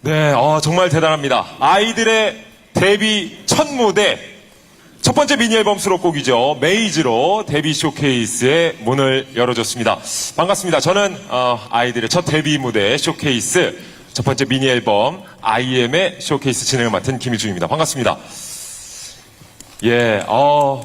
네, 정말 대단합니다. 아이들의 데뷔 첫 무대, 첫 번째 미니 앨범 수록곡이죠. 메이즈로 데뷔 쇼케이스의 문을 열어줬습니다. 반갑습니다. 저는 아이들의 첫 데뷔 무대 쇼케이스, 첫 번째 미니 앨범 IM의 쇼케이스 진행을 맡은 김희중입니다. 반갑습니다. 예,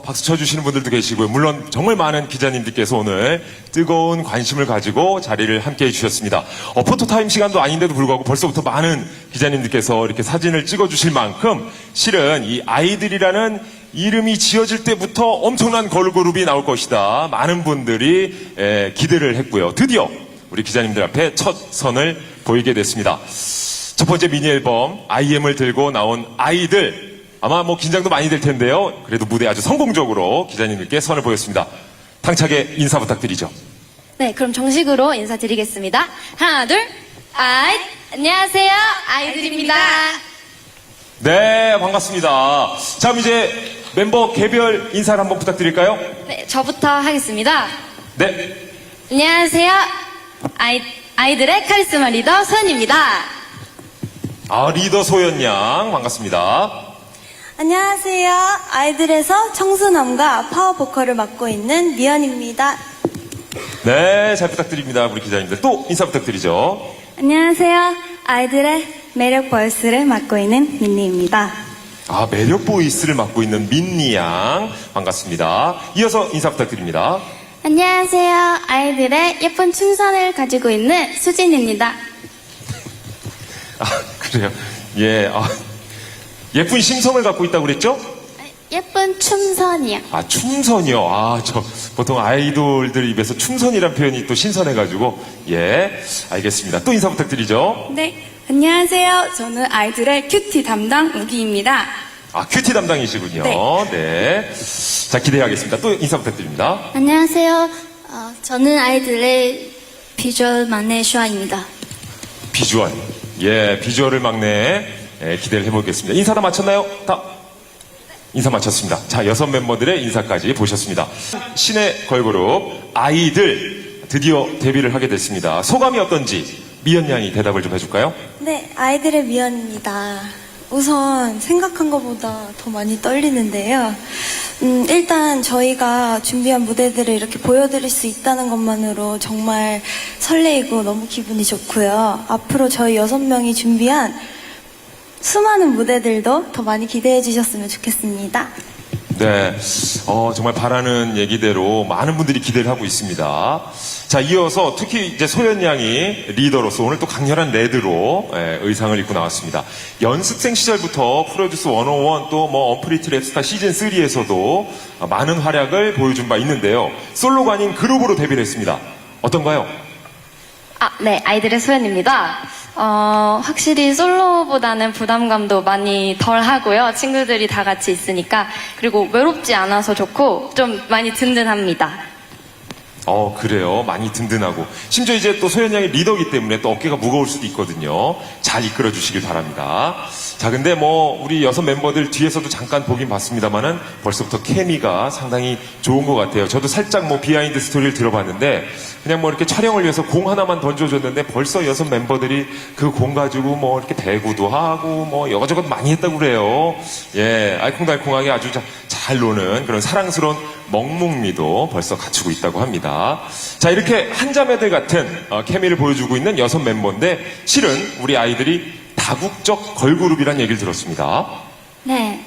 박수 쳐주시는 분들도 계시고요. 물론 정말 많은 기자님들께서 오늘 뜨거운 관심을 가지고 자리를 함께 해주셨습니다. 포토타임 시간도 아닌데도 불구하고 벌써부터 많은 기자님들께서 이렇게 사진을 찍어주실 만큼 실은 이 아이들이라는 이름이 지어질 때부터 엄청난 걸그룹이 나올 것이다. 많은 분들이 기대를 했고요. 드디어 우리 기자님들 앞에 첫 선을 보이게 됐습니다. 첫 번째 미니 앨범 IM을 들고 나온 아이들, 아마 긴장도 많이 될 텐데요. 그래도 무대 아주 성공적으로 기자님들께 선을 보였습니다. 당차게 인사 부탁드리죠. 네, 그럼 정식으로 인사드리겠습니다. 하나, 둘, 안녕하세요, 아이들입니다. 네, 반갑습니다. 자, 그럼 이제 멤버 개별 인사를 한번 부탁드릴까요? 네, 저부터 하겠습니다. 네. 안녕하세요, 아이들의 카리스마 리더 소연입니다. 리더 소연 양, 반갑습니다. 안녕하세요. 아이들에서 청순함과 파워 보컬을 맡고 있는 미연입니다. 네, 잘 부탁드립니다. 우리 기자님들. 또 인사 부탁드리죠. 안녕하세요. 아이들의 매력 보이스를 맡고 있는 민니입니다. 매력 보이스를 맡고 있는 민니 양, 반갑습니다. 이어서 인사 부탁드립니다. 안녕하세요, 아이들의 예쁜 춤선을 가지고 있는 수진입니다. 그래요. 예, 예쁜 심성을 갖고 있다고 그랬죠? 예쁜 춤선이요. 춤선이요. 저 보통 아이돌들 입에서 춤선이란 표현이 또 신선해가지고, 예, 알겠습니다. 또 인사 부탁드리죠. 네. 안녕하세요. 저는 아이들의 큐티 담당 우기입니다. 큐티 담당이시군요. 네. 자, 기대하겠습니다. 또 인사 부탁드립니다. 안녕하세요, 저는 아이들의 비주얼 막내 슈아입니다. 비주얼. 예, 비주얼을 막내. 기대를 해보겠습니다. 인사 다 마쳤나요? 다? 인사 마쳤습니다. 자, 6 멤버들의 인사까지 보셨습니다. 신의 걸그룹 아이들 드디어 데뷔를 하게 됐습니다. 소감이 어떤지 미연 양이 대답을 좀 해줄까요? 네, 아이들의 미연입니다. 우선 생각한 것보다 더 많이 떨리는데요. 일단 저희가 준비한 무대들을 이렇게 보여드릴 수 있다는 것만으로 정말 설레이고 너무 기분이 좋고요. 앞으로 저희 6명이 준비한 수많은 무대들도 더 많이 기대해 주셨으면 좋겠습니다. 네, 정말 바라는 얘기대로 많은 분들이 기대를 하고 있습니다. 자, 이어서 특히 이제 소연 양이 리더로서 오늘 또 강렬한 레드로 의상을 입고 나왔습니다. 연습생 시절부터 프로듀스 101 또 언프리티 랩스타 시즌3에서도 많은 활약을 보여준 바 있는데요. 솔로가 아닌 그룹으로 데뷔를 했습니다. 어떤가요? 네, 아이들의 소연입니다. 확실히 솔로보다는 부담감도 많이 덜 하고요. 친구들이 다 같이 있으니까. 그리고 외롭지 않아서 좋고, 좀 많이 든든합니다. 그래요. 많이 든든하고. 심지어 이제 또 소연 양이 리더이기 때문에 또 어깨가 무거울 수도 있거든요. 잘 이끌어 주시길 바랍니다. 자, 근데 우리 6 멤버들 뒤에서도 잠깐 보긴 봤습니다만은 벌써부터 케미가 상당히 좋은 것 같아요. 저도 살짝 비하인드 스토리를 들어봤는데 그냥 이렇게 촬영을 위해서 공 하나만 던져줬는데 벌써 6 멤버들이 그 공 가지고 이렇게 배구도 하고 여가저것 많이 했다고 그래요. 예, 알콩달콩하게 아주 잘 노는 그런 사랑스러운 먹묵미도 벌써 갖추고 있다고 합니다. 자, 이렇게 한자매들 같은 케미를 보여주고 있는 6 멤버인데 실은 우리 아이들이 다국적 걸그룹이란 얘기를 들었습니다. 네,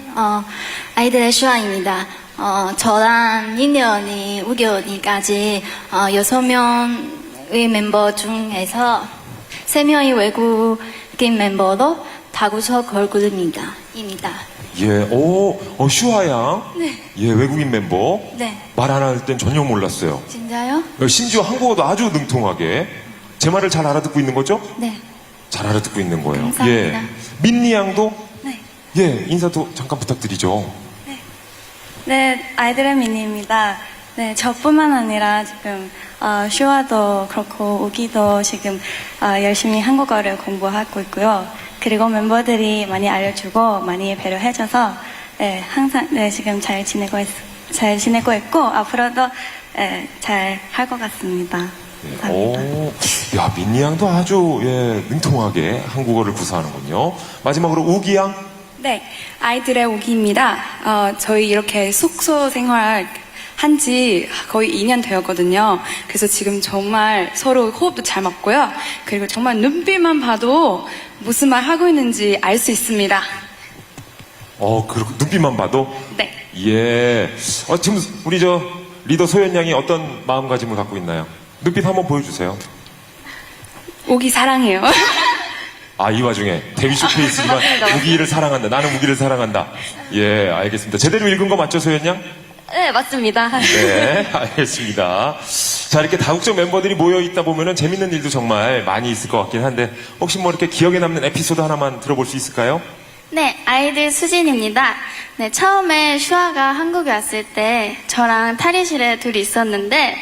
아이들의 슈아입니다. 저랑 민니 언니, 우기 언니까지 6명의 멤버 중에서 3명이 외국인 멤버로 다국적 걸그룹입니다. 예, 슈아 양. 네. 예, 외국인 멤버. 네. 말 안 할 땐 전혀 몰랐어요. 진짜요? 심지어 한국어도 아주 능통하게. 제 말을 잘 알아듣고 있는 거죠? 네. 잘 알아듣고 있는 거예요. 감사합니다. 예. 민니 양도? 네. 예, 인사도 잠깐 부탁드리죠. 네, 아이들의 민니입니다. 네, 저뿐만 아니라 지금 슈아도 그렇고 우기도 지금 열심히 한국어를 공부하고 있고요. 그리고 멤버들이 많이 알려주고 많이 배려해줘서 항상 지금 잘 지내고 있고 앞으로도 잘 할 것 같습니다. 네. 오, 야, 민니 양도 아주, 예, 능통하게 한국어를 구사하는군요. 마지막으로 우기 양. 네, 아이들의 오기입니다. 저희 이렇게 숙소 생활 한지 거의 2년 되었거든요. 그래서 지금 정말 서로 호흡도 잘 맞고요. 그리고 정말 눈빛만 봐도 무슨 말 하고 있는지 알 수 있습니다. 그리고 눈빛만 봐도. 네. 예. 지금 우리 리더 소연 양이 어떤 마음가짐을 갖고 있나요? 눈빛 한번 보여주세요. 오기 사랑해요. 이 와중에 데뷔 쇼케이스지만 우기를 사랑한다. 나는 우기를 사랑한다. 예, 알겠습니다. 제대로 읽은 거 맞죠, 소연 양? 네, 맞습니다. 네, 알겠습니다. 자, 이렇게 다국적 멤버들이 모여 있다 보면은 재밌는 일도 정말 많이 있을 것 같긴 한데, 혹시 뭐 이렇게 기억에 남는 에피소드 하나만 들어볼 수 있을까요? 네, 아이들 수진입니다. 네, 처음에 슈아가 한국에 왔을 때 저랑 탈의실에 둘이 있었는데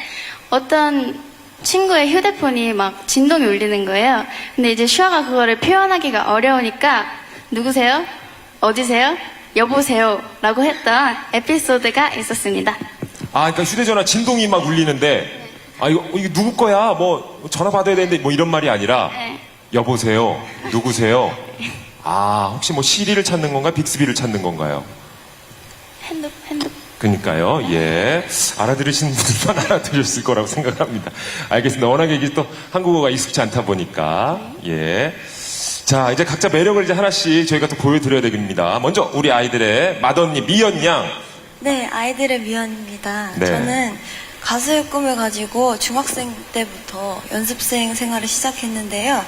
어떤 친구의 휴대폰이 막 진동이 울리는 거예요. 근데 이제 슈아가 그거를 표현하기가 어려우니까 누구세요? 어디세요? 여보세요? 라고 했던 에피소드가 있었습니다. 그러니까 휴대전화 진동이 막 울리는데, 이거 누구 거야? 뭐, 전화 받아야 되는데, 뭐 이런 말이 아니라, 네. 여보세요? 누구세요? 혹시 뭐 시리를 찾는 건가요? 빅스비를 찾는 건가요? 핸드. 그니까요, 예. 알아들으시는 분들만 알아들으셨을 거라고 생각합니다. 알겠습니다. 워낙에 이게 또 한국어가 익숙치 않다 보니까, 예. 자, 이제 각자 매력을 이제 하나씩 저희가 또 보여드려야 되겠습니다. 먼저 우리 아이들의 맏언니 미연 양. 네, 아이들의 미연입니다. 네. 저는 가수의 꿈을 가지고 중학생 때부터 연습생 생활을 시작했는데요.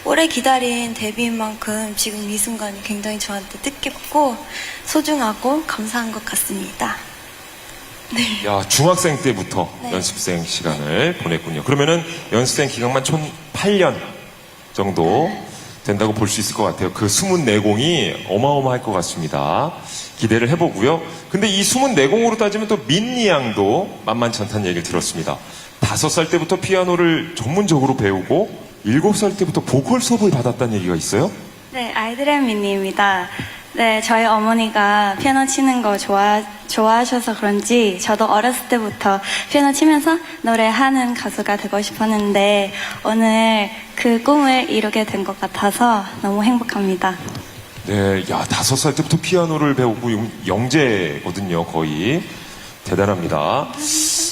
오래 기다린 데뷔인 만큼 지금 이 순간이 굉장히 저한테 뜻깊고 소중하고 감사한 것 같습니다. 야, 중학생 때부터 네. 연습생 시간을 보냈군요. 그러면은 연습생 기간만 총 8년 정도 된다고 볼 수 있을 것 같아요. 그 숨은 내공이 어마어마할 것 같습니다. 기대를 해보고요. 근데 이 숨은 내공으로 따지면 또 민니 양도 만만치 않다는 얘기를 들었습니다. 5살 때부터 피아노를 전문적으로 배우고 7살 때부터 보컬 수업을 받았다는 얘기가 있어요? 네, 아이들의 미니입니다. 네, 저희 어머니가 피아노 치는 거 좋아하셔서 그런지 저도 어렸을 때부터 피아노 치면서 노래하는 가수가 되고 싶었는데 오늘 그 꿈을 이루게 된 것 같아서 너무 행복합니다. 네, 야, 5살 때부터 피아노를 배우고 영재거든요, 거의. 대단합니다.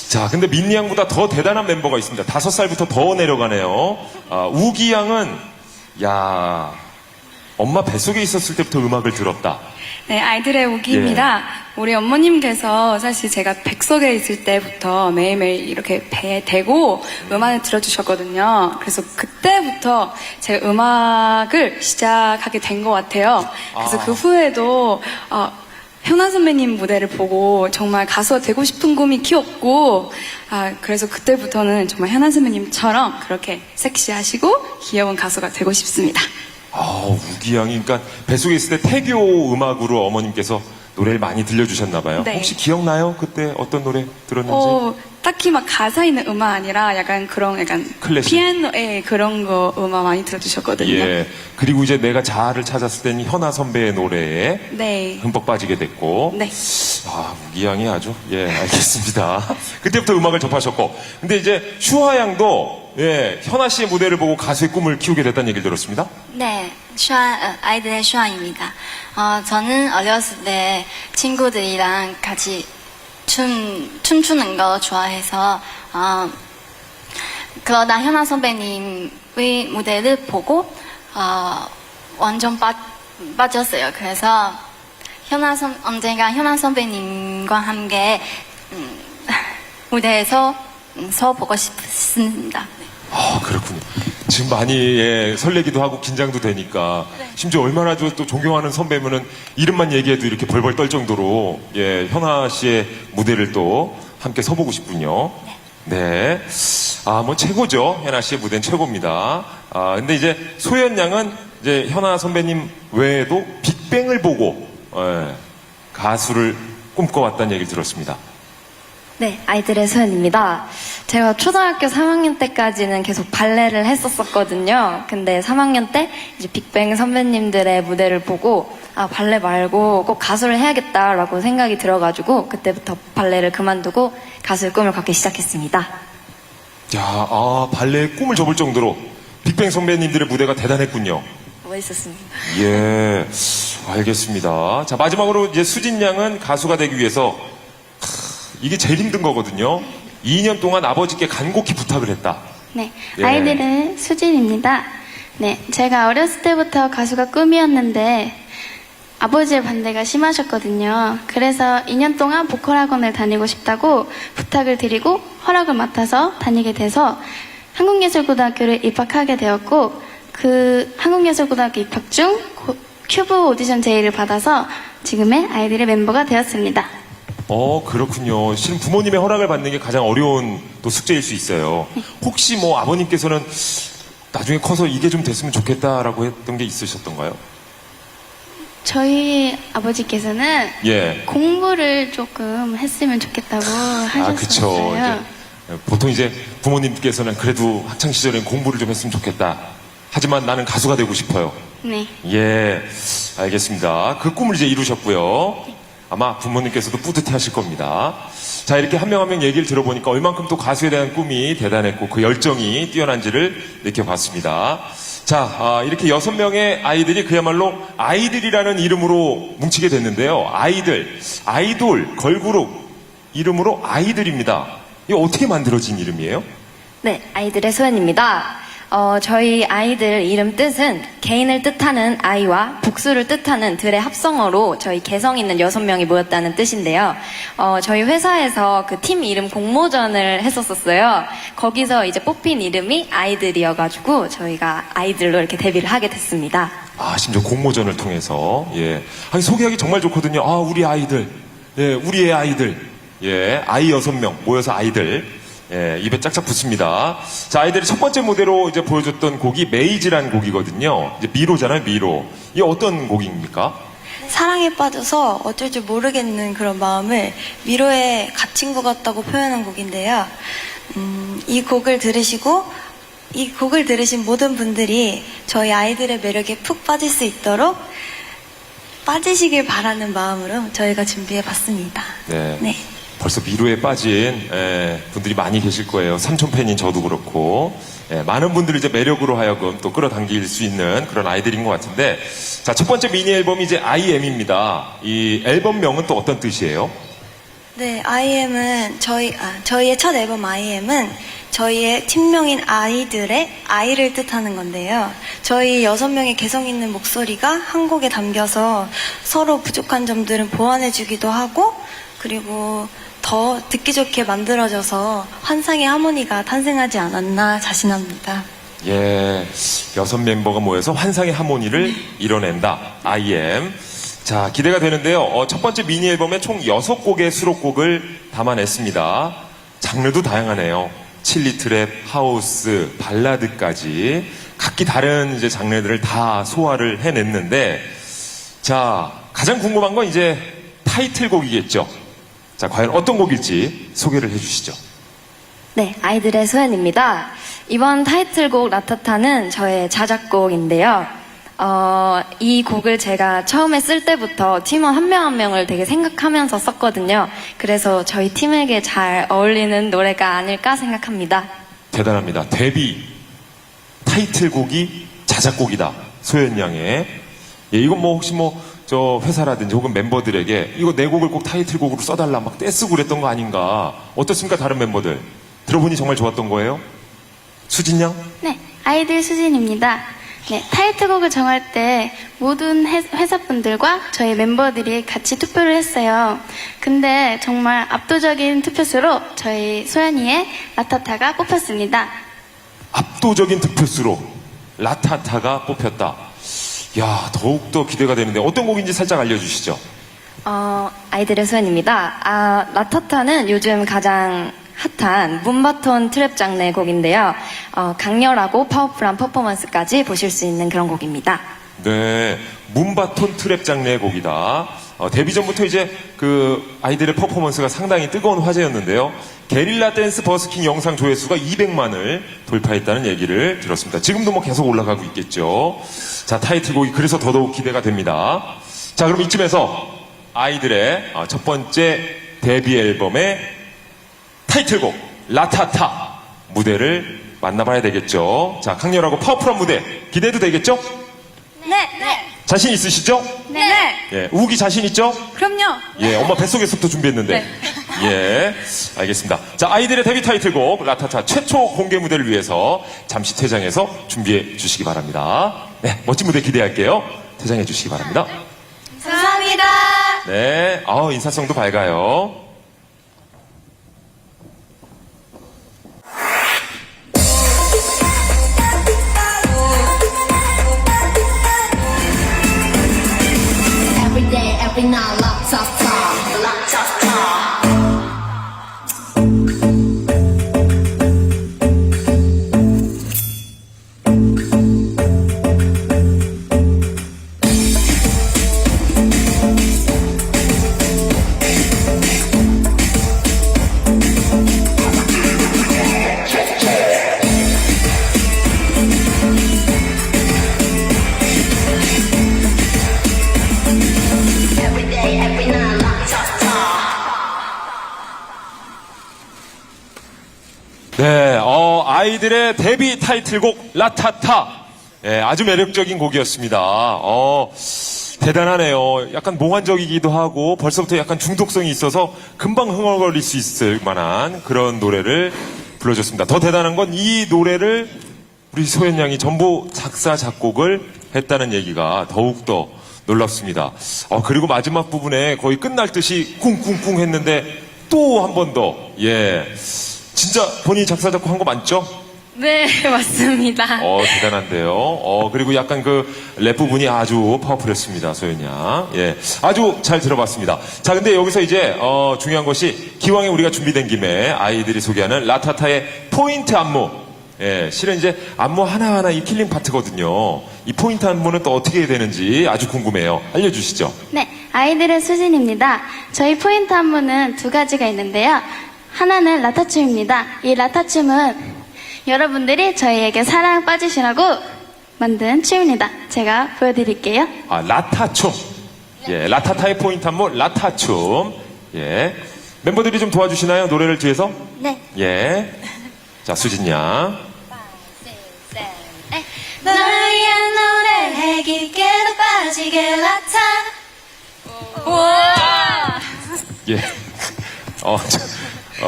자, 근데 민니 양보다 더 대단한 멤버가 있습니다. 5살부터 더 내려가네요. 우기 양은, 야, 엄마 뱃속에 있었을 때부터 음악을 들었다. 네, 아이들의 오기입니다. 우리 어머님께서 사실 제가 뱃속에 있을 때부터 매일매일 이렇게 배에 대고 음악을 들어주셨거든요. 그래서 그때부터 제 음악을 시작하게 된 것 같아요. 그래서 그 후에도 현아 선배님 무대를 보고 정말 가수가 되고 싶은 꿈이 키웠고 그래서 그때부터는 정말 현아 선배님처럼 그렇게 섹시하시고 귀여운 가수가 되고 싶습니다. 우기 양이, 그러니까 뱃속에 있을 때 태교 음악으로 어머님께서 노래를 많이 들려주셨나봐요. 네. 혹시 기억나요? 그때 어떤 노래 들었는지? 딱히 막 가사 있는 음악 아니라 약간 클래식. 피아노에 그런 거 음악 많이 들어주셨거든요. 예. 그리고 이제 내가 자아를 찾았을 때는 현아 선배의 노래에 네. 흠뻑 빠지게 됐고. 네. 우기 양이 아주, 예, 알겠습니다. 그때부터 음악을 접하셨고. 근데 이제 슈아 양도, 예, 현아 씨의 무대를 보고 가수의 꿈을 키우게 됐다는 얘기를 들었습니다. 네, 아이들의 슈아입니다. 저는 어렸을 때 친구들이랑 같이 춤추는 거 좋아해서, 그러다 현아 선배님의 무대를 보고, 완전 빠졌어요. 그래서 언젠가 현아 선배님과 함께, 무대에서 서 보고 싶습니다. 그렇군요. 지금 많이 설레기도 하고 긴장도 되니까 심지어 얼마나 또 존경하는 선배면은 이름만 얘기해도 이렇게 벌벌 떨 정도로 현아 씨의 무대를 또 함께 서보고 싶군요. 네. 뭐 최고죠. 현아 씨의 무대는 최고입니다. 근데 이제 소연 양은 이제 현아 선배님 외에도 빅뱅을 보고 가수를 꿈꿔왔다는 얘기를 들었습니다. 네, 아이들의 소연입니다. 제가 초등학교 3학년 때까지는 계속 발레를 했었거든요. 근데 3학년 때 이제 빅뱅 선배님들의 무대를 보고 발레 말고 꼭 가수를 해야겠다라고 생각이 들어가지고 그때부터 발레를 그만두고 가수의 꿈을 갖기 시작했습니다. 발레의 꿈을 접을 정도로 빅뱅 선배님들의 무대가 대단했군요. 멋있었습니다. 예, 알겠습니다. 자, 마지막으로 이제 수진 양은 가수가 되기 위해서 이게 제일 힘든 거거든요. 2년 동안 아버지께 간곡히 부탁을 했다. 네, 예. 아이들은 수진입니다. 네, 제가 어렸을 때부터 가수가 꿈이었는데 아버지의 반대가 심하셨거든요. 그래서 2년 동안 보컬 학원을 다니고 싶다고 부탁을 드리고 허락을 맡아서 다니게 돼서 한국예술고등학교를 입학하게 되었고 그 한국예술고등학교 입학 중 큐브 오디션 제의를 받아서 지금의 아이들의 멤버가 되었습니다. 그렇군요. 실은 부모님의 허락을 받는 게 가장 어려운 또 숙제일 수 있어요. 혹시 뭐 아버님께서는 나중에 커서 이게 좀 됐으면 좋겠다라고 했던 게 있으셨던가요? 저희 아버지께서는 예. 공부를 조금 했으면 좋겠다고 하셨어요. 그쵸. 보통 이제 부모님께서는 그래도 학창 시절엔 공부를 좀 했으면 좋겠다. 하지만 나는 가수가 되고 싶어요. 네. 예, 알겠습니다. 그 꿈을 이제 이루셨고요. 아마 부모님께서도 뿌듯해 하실 겁니다. 자, 이렇게 한 명 한 명 얘기를 들어보니까 얼만큼 또 가수에 대한 꿈이 대단했고 그 열정이 뛰어난지를 느껴봤습니다. 자, 이렇게 6명의 아이들이 그야말로 아이들이라는 이름으로 뭉치게 됐는데요. 아이돌, 걸그룹 이름으로 아이들입니다. 이거 어떻게 만들어진 이름이에요? 네, 아이들의 소연입니다. 저희 아이들 이름 뜻은 개인을 뜻하는 아이와 복수를 뜻하는 들의 합성어로 저희 개성 있는 6명이 모였다는 뜻인데요. 저희 회사에서 그 팀 이름 공모전을 했었어요. 거기서 이제 뽑힌 이름이 아이들이어가지고 저희가 아이들로 이렇게 데뷔를 하게 됐습니다. 심지어 공모전을 통해서, 예. 소개하기 정말 좋거든요. 우리 아이들. 예, 우리의 아이들. 예, 아이 6명 모여서 아이들. 예, 입에 짝짝 붙습니다. 자, 아이들이 첫 번째 무대로 이제 보여줬던 곡이 메이즈라는 곡이거든요. 이제 미로잖아요, 미로. 이게 어떤 곡입니까? 사랑에 빠져서 어쩔 줄 모르겠는 그런 마음을 미로에 갇힌 것 같다고 표현한 곡인데요. 이 곡을 들으신 모든 분들이 저희 아이들의 매력에 푹 빠질 수 있도록 빠지시길 바라는 마음으로 저희가 준비해봤습니다. 네. 벌써 미로에 빠진 분들이 많이 계실 거예요. 삼촌 팬인 저도 그렇고 많은 분들을 이제 매력으로 하여금 또 끌어당길 수 있는 그런 아이들인 것 같은데, 자, 첫 번째 미니 앨범이 이제 IM입니다. 이 앨범명은 또 어떤 뜻이에요? 네, IM은 저희의 첫 앨범 IM은 저희의 팀명인 아이들의 아이를 뜻하는 건데요. 저희 6명의 개성 있는 목소리가 한 곡에 담겨서 서로 부족한 점들은 보완해주기도 하고, 그리고 더 듣기 좋게 만들어져서 환상의 하모니가 탄생하지 않았나 자신합니다. 예, 6 멤버가 모여서 환상의 하모니를 이뤄낸다. IM. 자, 기대가 되는데요. 첫 번째 미니 앨범에 총 6곡의 수록곡을 담아냈습니다. 장르도 다양하네요. 칠리 트랩, 하우스, 발라드까지 각기 다른 이제 장르들을 다 소화를 해냈는데, 자, 가장 궁금한 건 이제 타이틀곡이겠죠. 자, 과연 어떤 곡일지 소개를 해주시죠. 네, 아이들의 소연입니다. 이번 타이틀곡 라타타는 저의 자작곡인데요. 이 곡을 제가 처음에 쓸 때부터 팀원 한 명 한 명을 되게 생각하면서 썼거든요. 그래서 저희 팀에게 잘 어울리는 노래가 아닐까 생각합니다. 대단합니다. 데뷔 타이틀곡이 자작곡이다. 소연 양의. 예, 이건 뭐 혹시 저 회사라든지 혹은 멤버들에게 이거 내 곡을 꼭 타이틀곡으로 써달라 막 떼쓰고 그랬던 거 아닌가. 어떻습니까, 다른 멤버들? 들어보니 정말 좋았던 거예요? 수진 양? 네, 아이들 수진입니다. 네, 타이틀곡을 정할 때 모든 회사분들과 저희 멤버들이 같이 투표를 했어요. 근데 정말 압도적인 투표수로 저희 소연이의 라타타가 뽑혔습니다. 압도적인 득표수로 라타타가 뽑혔다. 야, 더욱더 기대가 되는데 어떤 곡인지 살짝 알려주시죠. 아이들의 소연입니다. 라타타는 요즘 가장 핫한 문바톤 트랩 장르의 곡인데요. 강렬하고 파워풀한 퍼포먼스까지 보실 수 있는 그런 곡입니다. 네, 문바톤 트랩 장르의 곡이다. 데뷔 전부터 이제 그 아이들의 퍼포먼스가 상당히 뜨거운 화제였는데요. 게릴라 댄스 버스킹 영상 조회수가 200만을 돌파했다는 얘기를 들었습니다. 지금도 뭐 계속 올라가고 있겠죠. 자, 타이틀곡이 그래서 더더욱 기대가 됩니다. 자, 그럼 이쯤에서 아이들의 첫 번째 데뷔 앨범의 타이틀곡 라타타 무대를 만나봐야 되겠죠. 자, 강렬하고 파워풀한 무대 기대도 되겠죠? 네. 자신 있으시죠? 네. 예, 우기 자신 있죠? 그럼요. 예, 엄마 뱃속에서부터 준비했는데. 예, 알겠습니다. 자, 아이들의 데뷔 타이틀곡 라타타 최초 공개 무대를 위해서 잠시 퇴장해서 준비해 주시기 바랍니다. 네, 멋진 무대 기대할게요. 퇴장해 주시기 바랍니다. 감사합니다. 네, 인사성도 밝아요. Every day, every night, lots of time, lots of time. Every day, every night, lots of time. 네, 아이들의 데뷔 타이틀곡 라타타. 예, 아주 매력적인 곡이었습니다. 대단하네요. 약간 몽환적이기도 하고 벌써부터 약간 중독성이 있어서 금방 흥얼거릴 수 있을 만한 그런 노래를 불러줬습니다. 더 대단한 건 이 노래를 우리 소연 양이 전부 작사, 작곡을 했다는 얘기가 더욱더 놀랍습니다. 그리고 마지막 부분에 거의 끝날 듯이 쿵쿵쿵 했는데 또 한 번 더, 예. 진짜 본인이 작사, 작곡 한 거 맞죠? 네, 맞습니다. 대단한데요. 그리고 약간 그 랩 부분이 아주 파워풀했습니다, 소연 양. 예. 아주 잘 들어봤습니다. 자, 근데 여기서 이제, 중요한 것이 기왕에 우리가 준비된 김에 아이들이 소개하는 라타타의 포인트 안무. 예, 실은 이제 안무 하나하나 이 킬링 파트거든요. 이 포인트 안무는 또 어떻게 되는지 아주 궁금해요. 알려주시죠. 네, 아이들의 수진입니다. 저희 포인트 안무는 두 가지가 있는데요. 하나는 라타춤입니다. 이 라타춤은 여러분들이 저희에게 사랑 빠지시라고 만든 춤입니다. 제가 보여드릴게요. 라타춤. 예, 라타타의 포인트 안무, 라타춤. 예. 멤버들이 좀 도와주시나요? 노래를 뒤에서? 네. 예. 자, 수진 양. 널 위한 노래를 깊게도 빠지게 라타. 예.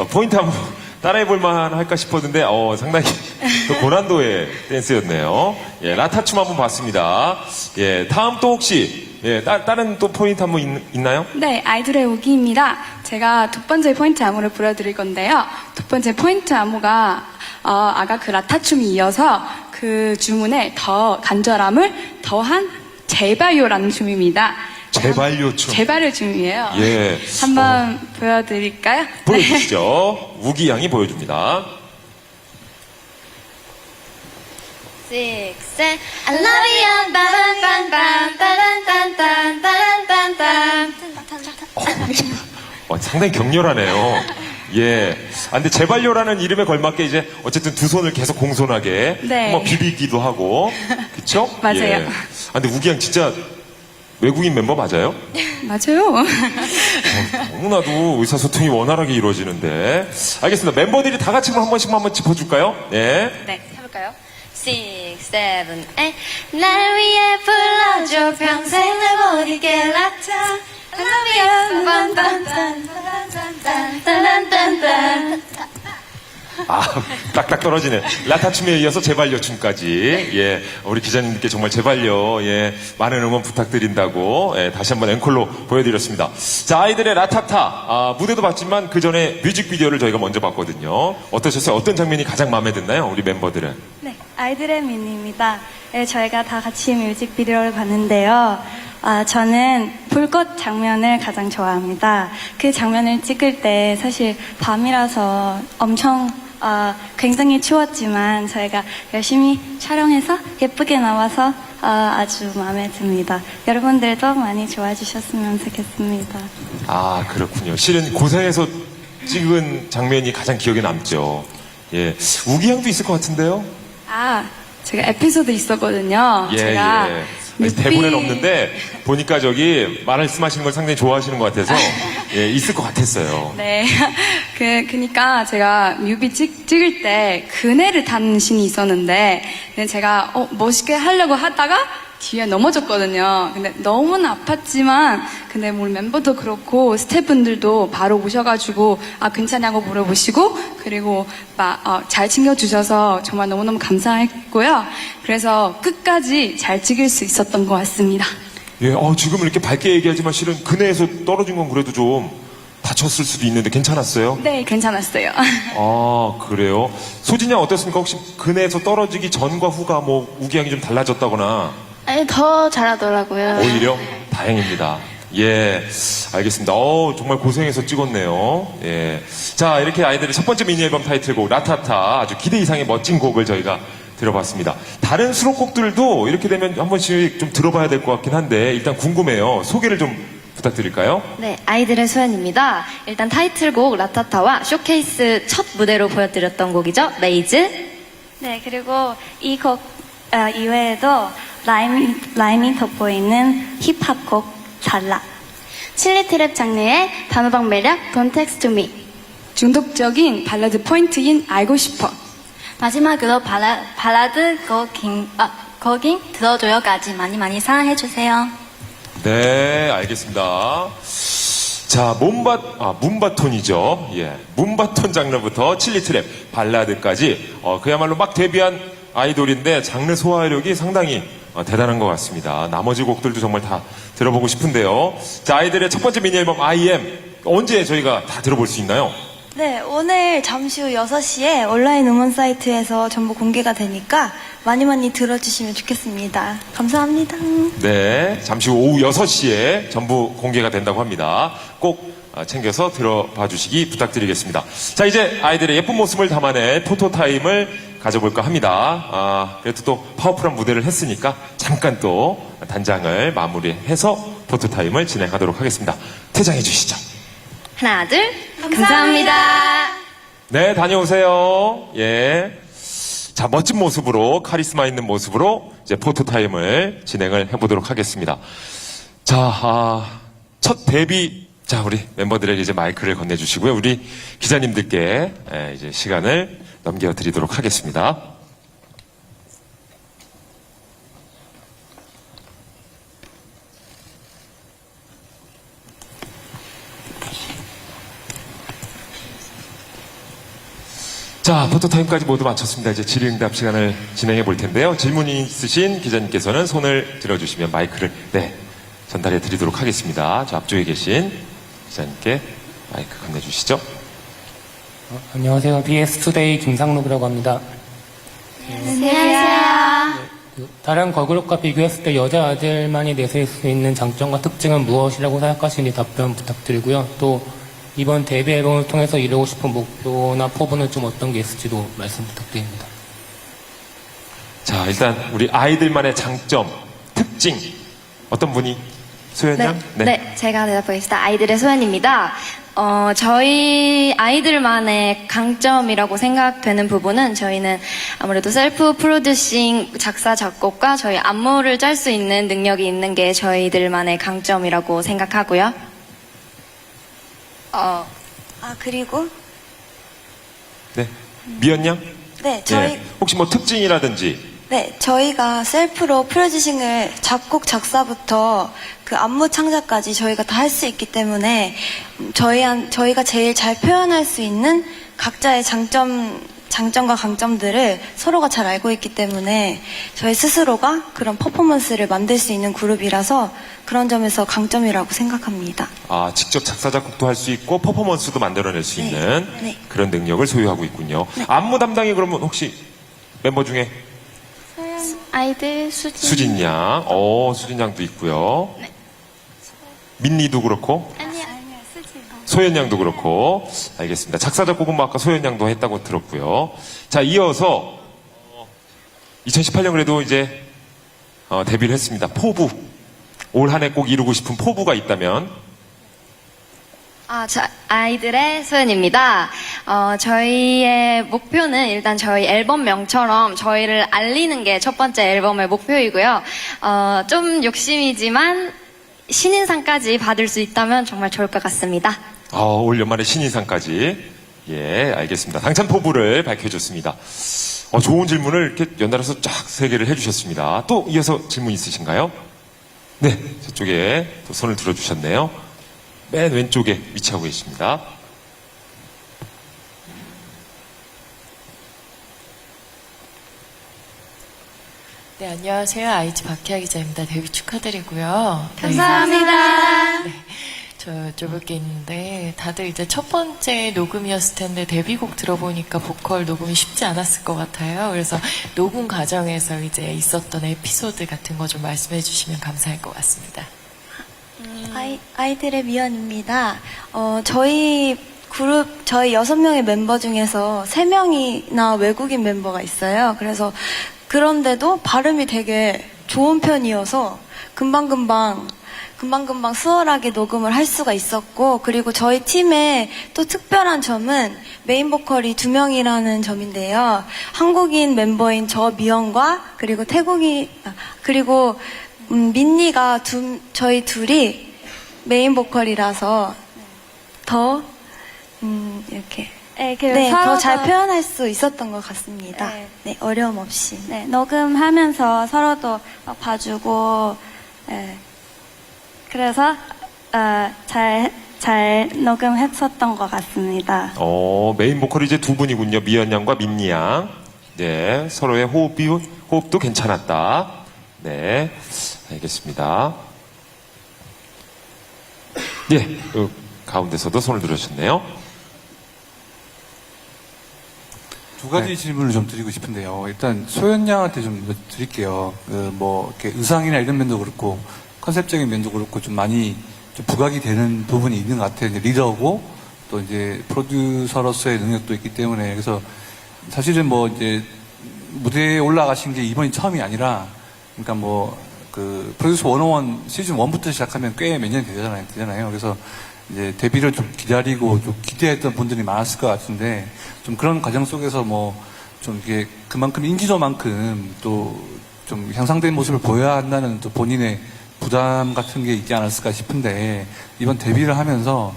포인트 한번 따라해볼만 할까 싶었는데, 상당히 또 고난도의 댄스였네요. 예, 라타춤 한번 봤습니다. 예, 다음 또 혹시, 예, 다른 또 포인트 한번 있나요? 네, 아이들의 우기입니다. 제가 두 번째 포인트 안무를 보여드릴 건데요. 두 번째 포인트 안무가 아까 그 라타춤이 이어서 그 주문에 더 간절함을 더한 제발요라는 춤입니다. 제발요 춤. 제발요 춤이에요. 예. 한번 보여드릴까요? 보여주시죠. 우기 양이 보여줍니다. 6, 7, I love you, 빠란빰빰, 빠란빰빰, 빠란빰빰. 상당히 격렬하네요. 예. 근데 제발요라는 이름에 걸맞게 이제 어쨌든 두 손을 계속 공손하게 네. 한번 비비기도 하고. 그쵸? 맞아요. 예. 근데 우기 양 진짜 외국인 멤버 맞아요? 맞아요. 너무나도 의사소통이 원활하게 이루어지는데. 알겠습니다. 멤버들이 다 같이 한 번씩만 한번 짚어줄까요? 네. 네, 해볼까요? 6, 7, 8. 날 위해 불러줘 평생 날 못 잊게 라타 I love you 딴딴딴딴딴딴딴 딱딱 떨어지네. 라타춤에 이어서 제발요 춤까지. 예. 우리 기자님께 정말 제발요. 예. 많은 응원 부탁드린다고. 예. 다시 한번 앵콜로 보여드렸습니다. 자, 아이들의 라타타. 무대도 봤지만 그 전에 뮤직비디오를 저희가 먼저 봤거든요. 어떠셨어요? 어떤 장면이 가장 마음에 드나요? 우리 멤버들은. 네, 아이들의 미니입니다. 네, 저희가 다 같이 뮤직비디오를 봤는데요. 저는 불꽃 장면을 가장 좋아합니다. 그 장면을 찍을 때 사실 밤이라서 엄청 굉장히 추웠지만 저희가 열심히 촬영해서 예쁘게 나와서 아주 마음에 듭니다. 여러분들도 많이 좋아해 주셨으면 좋겠습니다. 그렇군요. 실은 고생해서 찍은 장면이 가장 기억에 남죠. 예. 우기 양도 있을 것 같은데요? 제가 에피소드 있었거든요. 제가 대본에는 없는데 보니까 저기 말씀하시는 걸 상당히 좋아하시는 것 같아서 예, 있을 것 같았어요. 네. 그니까 제가 뮤비 찍을 때 그네를 타는 신이 있었는데, 근데 제가, 멋있게 하려고 하다가 뒤에 넘어졌거든요. 근데 너무나 아팠지만, 근데 우리 멤버도 그렇고, 스태프분들도 바로 오셔가지고, 괜찮냐고 물어보시고, 그리고 잘 챙겨주셔서 정말 너무너무 감사했고요. 그래서 끝까지 잘 찍을 수 있었던 것 같습니다. 예, 지금 이렇게 밝게 얘기하지만 실은 그네에서 떨어진 건 그래도 좀 다쳤을 수도 있는데 괜찮았어요? 네, 괜찮았어요. 아, 그래요? 소진이 양 어떻습니까? 혹시 그네에서 떨어지기 전과 후가 뭐 우기양이 좀 달라졌다거나 아니, 더 잘하더라고요. 오히려 다행입니다. 예, 알겠습니다. 정말 고생해서 찍었네요. 예. 자, 이렇게 아이들의 첫 번째 미니 앨범 타이틀곡 라타타 아주 기대 이상의 멋진 곡을 저희가 들어봤습니다. 다른 수록곡들도 이렇게 되면 한 번씩 좀 들어봐야 될 것 같긴 한데 일단 궁금해요. 소개를 좀 부탁드릴까요? 네, 아이들의 소연입니다. 일단 타이틀곡 라타타와 쇼케이스 첫 무대로 보여드렸던 곡이죠. 메이즈. 네, 그리고 이 곡 이외에도 라임이 돋보이는 힙합곡 잘라. 칠리트랩 장르의 단호박 매력 Don't Text to Me. 중독적인 발라드 포인트인 알고 싶어. 마지막으로 발라드 거긴 들어줘요까지 많이 사랑해주세요. 네, 알겠습니다. 자, 문바톤이죠. 예. 문바톤 장르부터 칠리트랩, 발라드까지, 그야말로 막 데뷔한 아이돌인데 장르 소화력이 상당히 대단한 것 같습니다. 나머지 곡들도 정말 다 들어보고 싶은데요. 자, 아이들의 첫 번째 미니 앨범 I.M. 언제 저희가 다 들어볼 수 있나요? 네, 오늘 잠시 후 6시에 온라인 음원 사이트에서 전부 공개가 되니까 많이 들어주시면 좋겠습니다. 감사합니다. 네, 잠시 후 오후 6시에 전부 공개가 된다고 합니다. 꼭 챙겨서 들어봐 주시기 부탁드리겠습니다. 자, 이제 아이들의 예쁜 모습을 담아낼 포토타임을 가져볼까 합니다. 그래도 또 파워풀한 무대를 했으니까 잠깐 또 단장을 마무리해서 포토타임을 진행하도록 하겠습니다. 퇴장해 주시죠. 하나, 둘. 감사합니다. 네, 다녀오세요. 예. 자, 멋진 모습으로, 카리스마 있는 모습으로 이제 포토타임을 진행을 해보도록 하겠습니다. 자, 첫 데뷔, 자, 우리 멤버들에게 이제 마이크를 건네주시고요. 우리 기자님들께 이제 시간을 넘겨드리도록 하겠습니다. 자, 포토타임까지 모두 마쳤습니다. 이제 질의응답 시간을 진행해 볼 텐데요. 질문이 있으신 기자님께서는 손을 들어주시면 마이크를, 전달해 드리도록 하겠습니다. 저 앞쪽에 계신 기자님께 마이크 건네주시죠. 안녕하세요. BS투데이 김상록이라고 합니다. 안녕하세요. 다른 걸그룹과 비교했을 때 여자아들만이 내세울 수 있는 장점과 특징은 무엇이라고 생각하시는지 답변 부탁드리고요. 또 이번 데뷔 앨범을 통해서 이루고 싶은 목표나 포부는 좀 어떤 게 있을지도 말씀 부탁드립니다. 자, 일단 우리 아이들만의 장점, 특징 어떤 분이? 소연 양? 네, 제가 대답하겠습니다. 아이들의 소연입니다. 저희 아이들만의 강점이라고 생각되는 부분은 저희는 아무래도 셀프 프로듀싱 작사 작곡과 저희 안무를 짤 수 있는 능력이 있는 게 저희들만의 강점이라고 생각하고요. 그리고 네. 미연 양? 네, 혹시 뭐 특징이라든지 네, 저희가 셀프로 프로듀싱을 작곡, 작사부터 그 안무 창작까지 저희가 다 할 수 있기 때문에 저희가 제일 잘 표현할 수 있는 각자의 장점과 강점들을 서로가 잘 알고 있기 때문에 저희 스스로가 그런 퍼포먼스를 만들 수 있는 그룹이라서 그런 점에서 강점이라고 생각합니다. 직접 작사 작곡도 할 수 있고 퍼포먼스도 만들어낼 수 있는 네. 그런 능력을 소유하고 있군요. 안무 담당이 그러면 혹시 member 중에 아이들 수진 양, 수진 양도 있고요. 민니도 그렇고, 아니요. 소연 양도 그렇고, 알겠습니다. 작사 작곡은 뭐 아까 소연 양도 했다고 들었고요. 자, 이어서 2018년 그래도 이제 데뷔를 했습니다. 포부, 올 한 해 꼭 이루고 싶은 포부가 있다면? 아이들의 소연입니다. 저희의 목표는 일단 저희 앨범명처럼 저희를 알리는 게 첫 번째 앨범의 목표이고요. 좀 욕심이지만 신인상까지 받을 수 있다면 정말 좋을 것 같습니다. 올 연말에 신인상까지. 예, 알겠습니다. 당첨 포부를 밝혀줬습니다. 좋은 질문을 이렇게 연달아서 쫙 3개를 해주셨습니다. 또 이어서 질문 있으신가요? 네, 저쪽에 또 손을 들어주셨네요. 맨 왼쪽에 위치하고 계십니다. 네, 안녕하세요. 아이지 박희아 기자입니다. 데뷔 축하드리고요. 감사합니다. 네, 저 여쭤볼 게 있는데 다들 이제 첫 번째 녹음이었을 텐데 데뷔곡 들어보니까 보컬 녹음이 쉽지 않았을 것 같아요. 그래서 녹음 과정에서 이제 있었던 에피소드 같은 거 좀 말씀해 주시면 감사할 것 같습니다. 아이들의 미연입니다. 저희 그룹, 저희 6명의 멤버 중에서 3명이나 외국인 멤버가 있어요. 그런데도 발음이 되게 좋은 편이어서 금방금방 수월하게 녹음을 할 수가 있었고, 그리고 저희 팀의 또 특별한 점은 메인 보컬이 2명이라는 점인데요. 한국인 멤버인 저 미연과 그리고 그리고 민니가 저희 둘이 메인 보컬이라서 더 이렇게 더 잘 표현할 수 있었던 것 같습니다. 네, 어려움 없이. 네, 녹음하면서 서로도 막 봐주고, 그래서 잘 녹음했었던 것 같습니다. 메인 보컬이 이제 2분이군요. 미연 양과 민니 양. 네, 서로의 호흡도 괜찮았다. 네, 알겠습니다. 예, 가운데서도 손을 들으셨네요. 두 가지 질문을 좀 드리고 싶은데요. 일단 소연 양한테 좀 드릴게요. 이렇게 의상이나 이런 면도 그렇고 컨셉적인 면도 그렇고 좀 많이 좀 부각이 되는 부분이 있는 것 같아요. 이제 리더고 또 이제 프로듀서로서의 능력도 있기 때문에. 그래서 사실은 이제 무대에 올라가신 게 이번이 처음이 아니라, 그러니까 프로듀서 101 시즌 1부터 시작하면 꽤 몇 년 되잖아요. 그래서 이제 데뷔를 좀 기다리고 좀 기대했던 분들이 많았을 것 같은데, 좀 그런 과정 속에서 좀 이게 그만큼 인지도만큼 또 좀 향상된 모습을 보여야 한다는 또 본인의 부담 같은 게 있지 않았을까 싶은데, 이번 데뷔를 하면서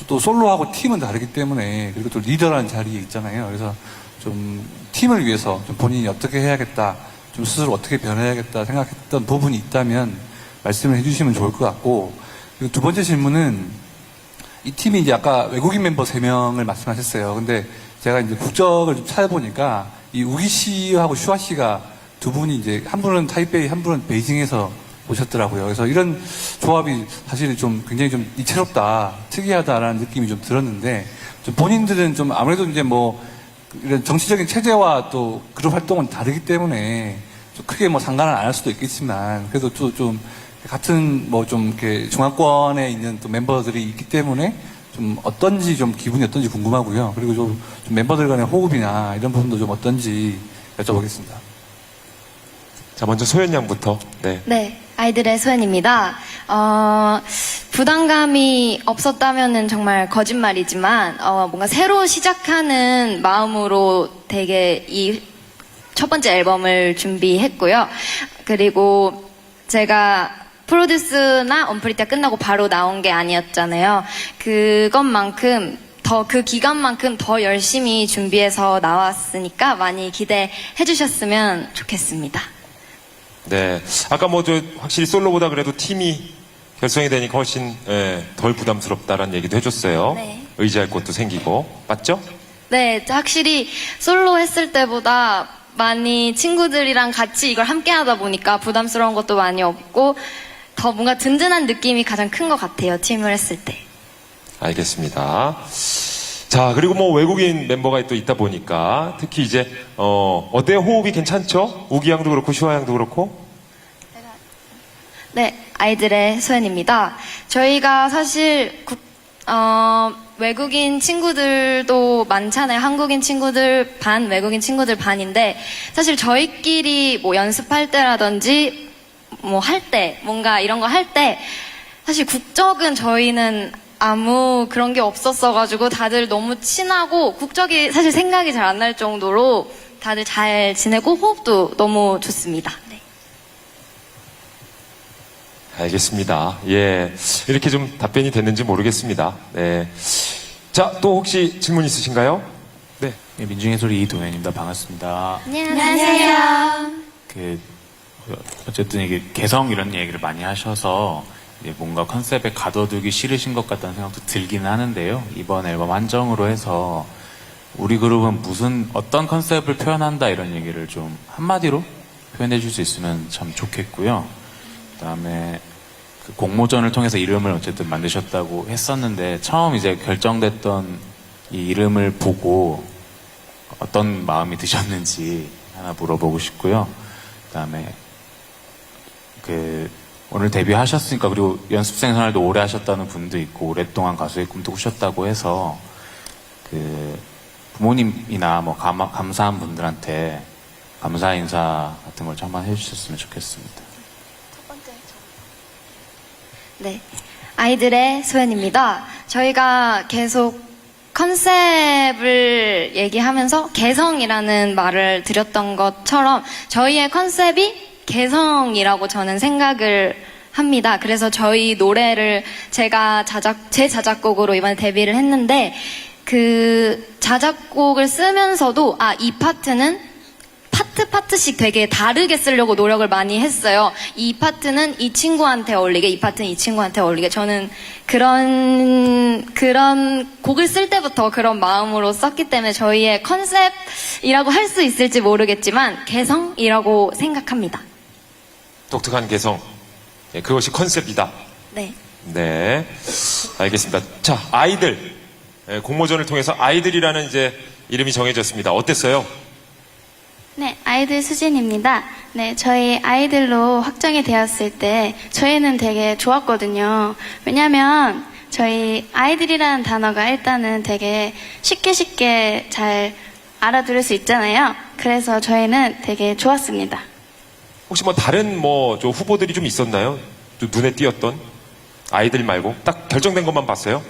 또 솔로하고 팀은 다르기 때문에, 그리고 또 리더라는 자리에 있잖아요. 그래서 좀 팀을 위해서 좀 본인이 어떻게 해야겠다, 좀 스스로 어떻게 변해야겠다 생각했던 부분이 있다면 말씀을 해주시면 좋을 것 같고, 그리고 두 번째 질문은 이 팀이 이제 아까 외국인 멤버 3명을 말씀하셨어요. 근데 제가 이제 국적을 좀 찾아보니까 이 우기 씨하고 슈아 씨가 두 분이 이제 한 분은 타이베이, 한 분은 베이징에서 오셨더라고요. 그래서 이런 조합이 사실 좀 굉장히 좀 이채롭다, 특이하다라는 느낌이 좀 들었는데, 좀 본인들은 좀 아무래도 이제 이런 정치적인 체제와 또 그룹 활동은 다르기 때문에 좀 크게 상관은 안 할 수도 있겠지만, 그래도 또 좀 같은 좀 이렇게 중앙권에 있는 또 멤버들이 있기 때문에 좀 어떤지 좀 기분이 어떤지 궁금하고요. 그리고 좀 멤버들 간의 호흡이나 이런 부분도 좀 어떤지 여쭤보겠습니다. 자, 먼저 소연 양부터. 네. 네, 아이들의 소연입니다. 부담감이 없었다면은 정말 거짓말이지만, 뭔가 새로 시작하는 마음으로 되게 이 첫 번째 앨범을 준비했고요. 그리고 제가 프로듀스나 언프리티가 끝나고 바로 나온 게 아니었잖아요. 그것만큼 그 기간만큼 더 열심히 준비해서 나왔으니까 많이 기대해 주셨으면 좋겠습니다. 네. 아까 확실히 솔로보다 그래도 팀이 결성이 되니까 훨씬 덜 부담스럽다라는 얘기도 해줬어요. 네. 의지할 곳도 생기고. 맞죠? 네, 확실히 솔로 했을 때보다 많이 친구들이랑 같이 이걸 함께 하다 보니까 부담스러운 것도 많이 없고 더 뭔가 든든한 느낌이 가장 큰 것 같아요, 팀을 했을 때. 알겠습니다. 자, 그리고 외국인 멤버가 또 있다 보니까 특히 이제 어때요? 호흡이 괜찮죠? 우기 양도 그렇고 슈아 양도 그렇고. 네, 아이들의 소연입니다. 저희가 사실 외국인 친구들도 많잖아요. 한국인 친구들 반, 외국인 친구들 반인데 사실 저희끼리 연습할 때라든지 할 때, 뭔가 이런 거 할 때 사실 국적은 저희는 아무 그런 게 없었어가지고 다들 너무 친하고 국적이 사실 생각이 잘 안 날 정도로 다들 잘 지내고 호흡도 너무 좋습니다. 네. 알겠습니다. 예. 이렇게 좀 답변이 됐는지 모르겠습니다. 네. 자, 또 혹시 질문 있으신가요? 네, 민중의 소리 이동현입니다. 반갑습니다. 안녕하세요. 어쨌든 이게 개성 이런 얘기를 많이 하셔서 이제 뭔가 컨셉에 가둬두기 싫으신 것 같다는 생각도 들기는 하는데요. 이번 앨범 한정으로 해서 우리 그룹은 어떤 컨셉을 표현한다 이런 얘기를 좀 한마디로 표현해 줄 수 있으면 참 좋겠고요. 그다음에 그 공모전을 통해서 이름을 어쨌든 만드셨다고 했었는데 처음 이제 결정됐던 이 이름을 보고 어떤 마음이 드셨는지 하나 물어보고 싶고요. 그다음에 오늘 데뷔하셨으니까 그리고 연습생 생활도 오래 하셨다는 분도 있고 오랫동안 가수의 꿈도 꾸셨다고 해서 부모님이나 뭐 감사한 분들한테 감사 인사 같은 걸 좀 한번 해주셨으면 좋겠습니다. 네. 아이들의 소연입니다. 저희가 계속 컨셉을 얘기하면서 개성이라는 말을 드렸던 것처럼 저희의 컨셉이 개성이라고 저는 생각을 합니다. 그래서 저희 노래를 제 자작곡으로 이번에 데뷔를 했는데 그 자작곡을 쓰면서도 이 파트는 파트씩 되게 다르게 쓰려고 노력을 많이 했어요. 이 파트는 이 친구한테 어울리게, 이 파트는 이 친구한테 어울리게. 저는 그런 곡을 쓸 때부터 그런 마음으로 썼기 때문에 저희의 컨셉이라고 할 수 있을지 모르겠지만 개성이라고 생각합니다. 독특한 개성. 예, 그것이 컨셉이다. 네. 네. 알겠습니다. 자, 아이들. 예, 공모전을 통해서 아이들이라는 이제 이름이 정해졌습니다. 어땠어요? 네, 아이들 수진입니다. 네, 저희 아이들로 확정이 되었을 때 저희는 되게 좋았거든요. 왜냐면 저희 아이들이라는 단어가 일단은 되게 쉽게 잘 알아들을 수 있잖아요. 그래서 저희는 되게 좋았습니다. 혹시 뭐 다른 좀 후보들이 좀 있었나요? 좀 눈에 띄었던 아이들 말고 딱 결정된 것만 봤어요?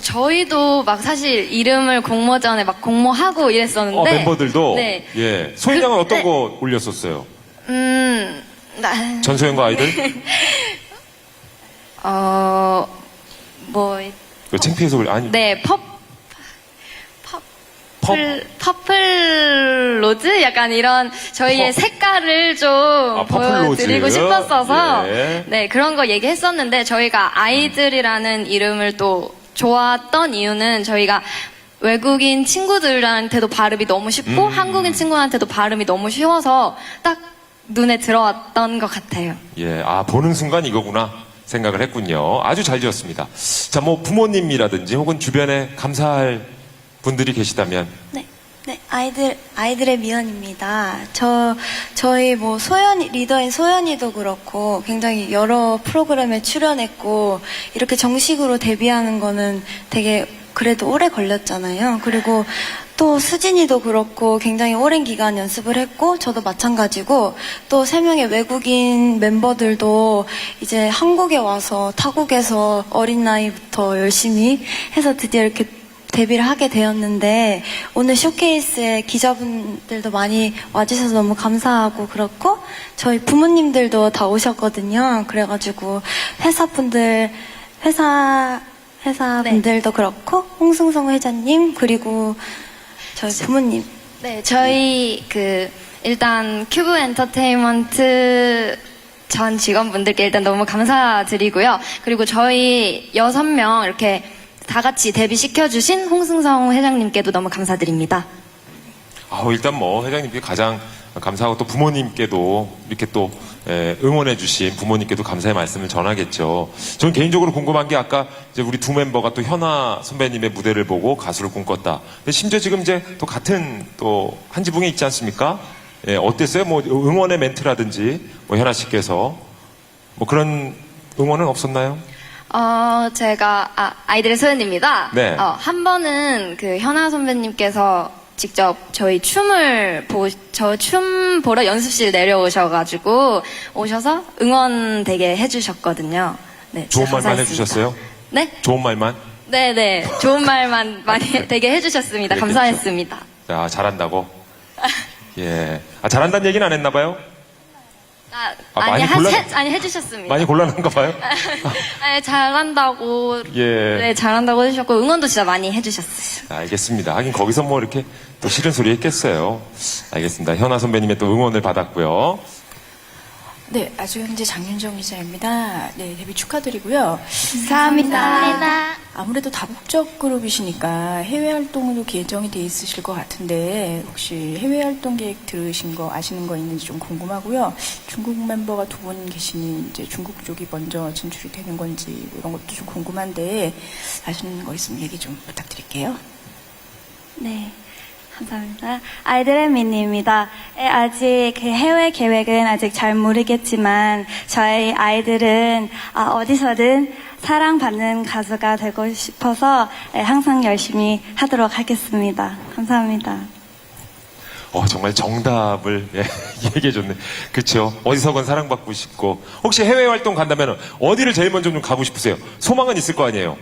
저희도 막 사실 이름을 공모전에 막 공모하고 이랬었는데 멤버들도 네. 예. 소연 양은 어떤 거 올렸었어요? 전소연과 아이들? 창피해서 아니. 네, 퍼플로즈? 약간 이런 저희의 색깔을 좀 보여드리고 싶었어서 예. 네, 그런 거 얘기했었는데 저희가 아이들이라는 이름을 또 좋았던 이유는 저희가 외국인 친구들한테도 발음이 너무 쉽고 한국인 친구한테도 발음이 너무 쉬워서 딱 눈에 들어왔던 것 같아요. 예, 보는 순간 이거구나 생각을 했군요. 아주 잘 지었습니다. 자, 부모님이라든지 혹은 주변에 감사할 분들이 계시다면. 네, 아이들의 미연입니다. 저희 리더인 소연이도 그렇고 굉장히 여러 프로그램에 출연했고 이렇게 정식으로 데뷔하는 거는 되게 그래도 오래 걸렸잖아요. 그리고 또 수진이도 그렇고 굉장히 오랜 기간 연습을 했고 저도 마찬가지고 또 3명의 외국인 멤버들도 이제 한국에 와서 타국에서 어린 나이부터 열심히 해서 드디어 이렇게 데뷔를 하게 되었는데 오늘 쇼케이스에 기자분들도 많이 와주셔서 너무 감사하고 그렇고 저희 부모님들도 다 오셨거든요. 그래가지고 회사분들도 그렇고 홍승성 회장님 그리고 저희 부모님. 네, 저희 일단 큐브 엔터테인먼트 전 직원분들께 일단 너무 감사드리고요. 그리고 저희 6명 이렇게 다 같이 데뷔시켜주신 홍승성 회장님께도 너무 감사드립니다. 일단 회장님께 가장 감사하고 또 부모님께도 이렇게 또 응원해주신 부모님께도 감사의 말씀을 전하겠죠. 저는 개인적으로 궁금한 게 아까 이제 우리 두 멤버가 또 현아 선배님의 무대를 보고 가수를 꿈꿨다. 근데 심지어 지금 이제 또 같은 또 한 지붕에 있지 않습니까? 예, 어땠어요? 응원의 멘트라든지 현아 씨께서 그런 응원은 없었나요? 제가 아이들의 소연입니다. 네. 한 번은 현아 선배님께서 직접 저희 저 춤 보러 연습실 내려오셔가지고 오셔서 응원 되게 해주셨거든요. 네, 좋은 말만 감사했습니다. 해주셨어요? 네? 좋은 말만? 네네. 좋은 말만 많이 되게 해주셨습니다. 감사했습니다. 자, 잘한다고? 예. 잘한다는 얘기는 안 했나봐요? 많이 곤란- 아니, 해주셨습니다. 많이 곤란한가 봐요. 네, 잘한다고. 예. 네, 잘한다고 해주셨고, 응원도 진짜 많이 해주셨어요. 알겠습니다. 하긴 거기서 뭐 이렇게 또 싫은 소리 했겠어요. 알겠습니다. 현아 선배님의 또 응원을 받았고요. 네, 아주경제 장윤정 기자입니다. 네, 데뷔 축하드리고요. 감사합니다. 아무래도 다국적 그룹이시니까 해외 활동도 예정이 돼 있으실 것 같은데 혹시 해외 활동 계획 들으신 거 아시는 거 있는지 좀 궁금하고요. 중국 멤버가 2분 계시니 이제 중국 쪽이 먼저 진출이 되는 건지 이런 것도 좀 궁금한데 아시는 거 있으면 얘기 좀 부탁드릴게요. 네, 감사합니다. 아이들의 미니입니다. 아직 그 해외 계획은 아직 잘 모르겠지만 저희 아이들은 어디서든 사랑받는 가수가 되고 싶어서 항상 열심히 하도록 하겠습니다. 감사합니다. 정말 정답을 얘기해줬네. 그렇죠. 어디서건 사랑받고 싶고 혹시 해외 활동 간다면 어디를 제일 먼저 좀 가고 싶으세요? 소망은 있을 거 아니에요.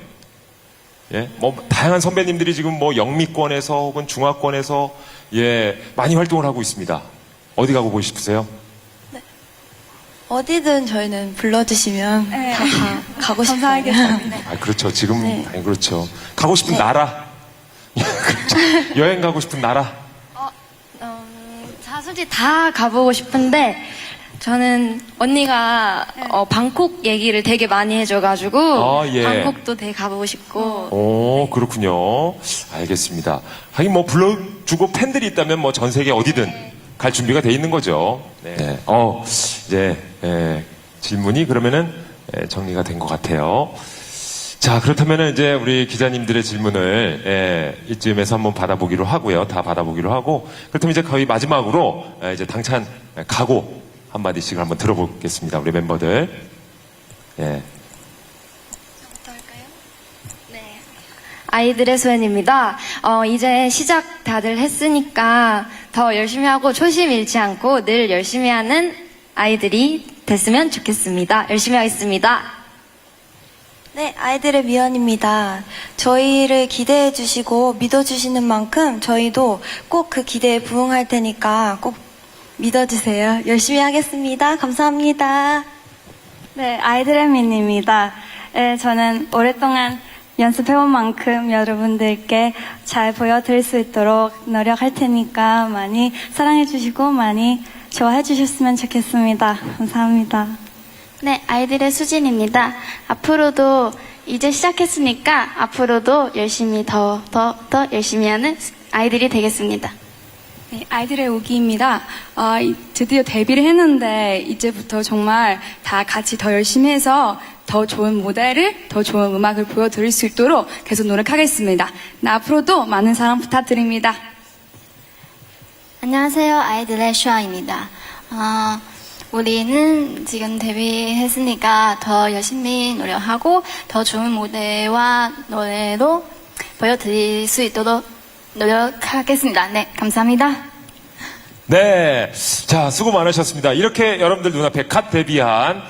예, 뭐 다양한 선배님들이 지금 뭐 영미권에서 혹은 중화권에서 많이 활동을 하고 있습니다. 어디 가고 보고 싶으세요? 어디든 저희는 불러주시면 다 가고 싶어요. 그렇죠. 지금 네. 그렇죠. 가고 싶은 나라. 그렇죠. 여행 가고 싶은 나라. 솔직히 다 가보고 싶은데, 저는 언니가 방콕 얘기를 되게 많이 해줘가지고 예. 방콕도 되게 가보고 싶고. 오, 그렇군요. 알겠습니다. 하긴 뭐 불러주고 팬들이 있다면 뭐 전 세계 어디든 갈 준비가 돼 있는 거죠. 네. 이제 질문이 그러면은 정리가 된 것 같아요. 자, 그렇다면은 이제 우리 기자님들의 질문을 이쯤에서 한번 받아보기로 하고요. 다 받아보기로 하고, 그렇다면 이제 거의 마지막으로 이제 당찬 각오 한마디씩을 한번 들어보겠습니다. 우리 멤버들. 아이들의 소연입니다. 이제 시작 다들 했으니까 더 열심히 하고 초심 잃지 않고 늘 열심히 하는 아이들이 됐으면 좋겠습니다. 열심히 하겠습니다. 네, 아이들의 미연입니다. 저희를 기대해 주시고 믿어 주시는 만큼 저희도 꼭 그 기대에 부응할 테니까 꼭 믿어주세요. 열심히 하겠습니다. 감사합니다. 네, 아이들의 미니입니다. 저는 오랫동안 연습해온 만큼 여러분들께 잘 보여드릴 수 있도록 노력할 테니까 많이 사랑해주시고 많이 좋아해주셨으면 좋겠습니다. 감사합니다. 네, 아이들의 수진입니다. 앞으로도 이제 시작했으니까 앞으로도 열심히 더 열심히 하는 아이들이 되겠습니다. 네, 아이들의 오기입니다. 드디어 데뷔를 했는데 이제부터 정말 다 같이 더 열심히 해서 더 좋은 무대를, 더 좋은 음악을 보여드릴 수 있도록 계속 노력하겠습니다. 네, 앞으로도 많은 사랑 부탁드립니다. 안녕하세요, 아이들의 슈아입니다. 우리는 지금 데뷔했으니까 더 열심히 노력하고 더 좋은 무대와 노래로 보여드릴 수 있도록 노력하겠습니다. 네, 감사합니다. 네. 자, 수고 많으셨습니다. 이렇게 여러분들 눈앞에 갓 데뷔한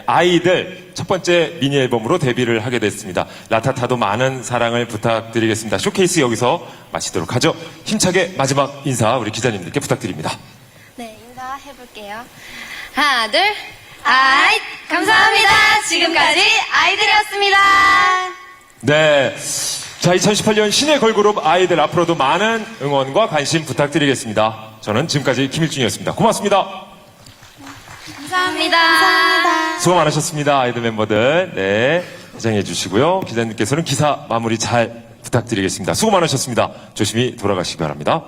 아이들 첫 번째 미니 앨범으로 데뷔를 하게 됐습니다. 라타타도 많은 사랑을 부탁드리겠습니다. 쇼케이스 여기서 마치도록 하죠. 힘차게 마지막 인사 우리 기자님들께 부탁드립니다. 네, 인사해볼게요. 하나, 둘, 감사합니다. 지금까지 아이들이었습니다. 네. 자, 2018년 신의 걸그룹 아이들 앞으로도 많은 응원과 관심 부탁드리겠습니다. 저는 지금까지 김일중이었습니다. 고맙습니다. 감사합니다. 수고 많으셨습니다. 아이들 멤버들. 네. 회장해 주시고요. 기자님께서는 기사 마무리 잘 부탁드리겠습니다. 수고 많으셨습니다. 조심히 돌아가시기 바랍니다.